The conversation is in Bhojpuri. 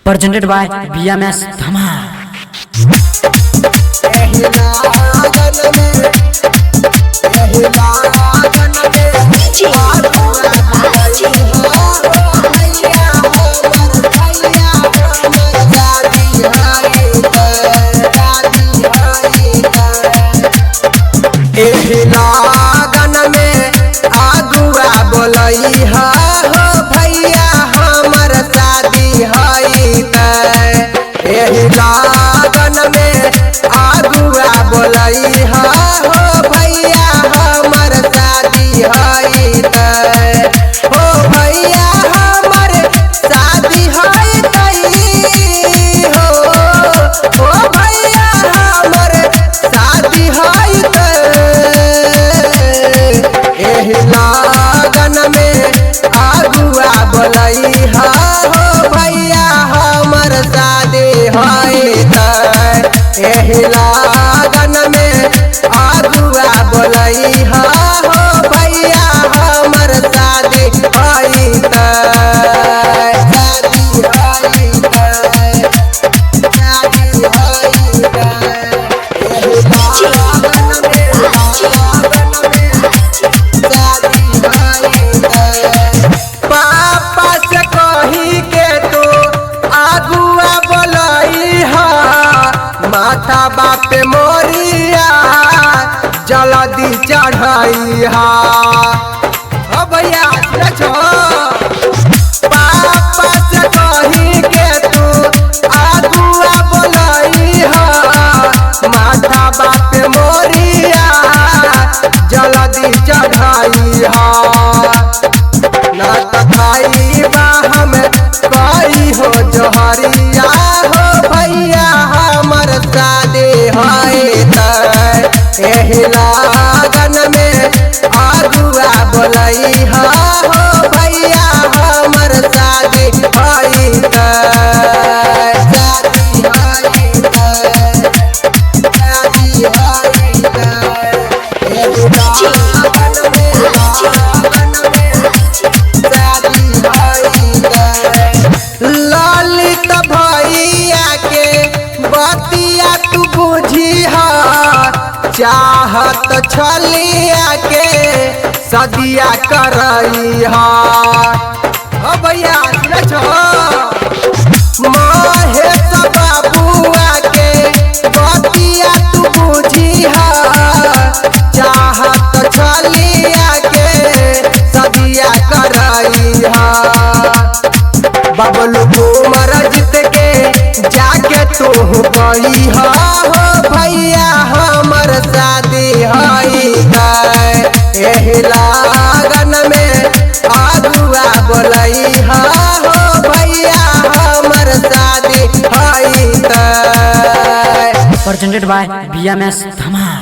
presented by BMS Dhamal। लगन में आगुआ बोलई हो भैया हमर शादी हई लगन में आगुआ बोलई हो भैया हमर शादी हई हो भैया हमर शादी हई हो भैया हमर शादी हई लगन में आगुआ बोलई हो भैया हमर शादी हई लगन में आगुआ बोलई हो भैया हमर शादी हई पापा से कही के तू आगुआ बोलई हा माथा बापे मोरिया जल्दी चढ़ई हा भैया पापा से कही के तू आगुआ बोलई हा माथा बापे मोरिया जल्दी चढ़ई हा ना खाई बा हम कई हो जोहरिया हो भैया हमर शादी हई लगन में आगुआ बोलई हो भैया हमर शादी हई ललित भैया के बतिया तू बुझी हा चाहत छलिया के सदिया करई हा भैया महेश बाबुआ के बतिया तू बुझी हा चाहत छलिया के सदिया करई हा बबलू कुमार जीत के जाके तू कही हो भैया हमर शादी हई लगन में आगुआ बोलई हो भैया हमर शादी हई presented by BMS Dhamal।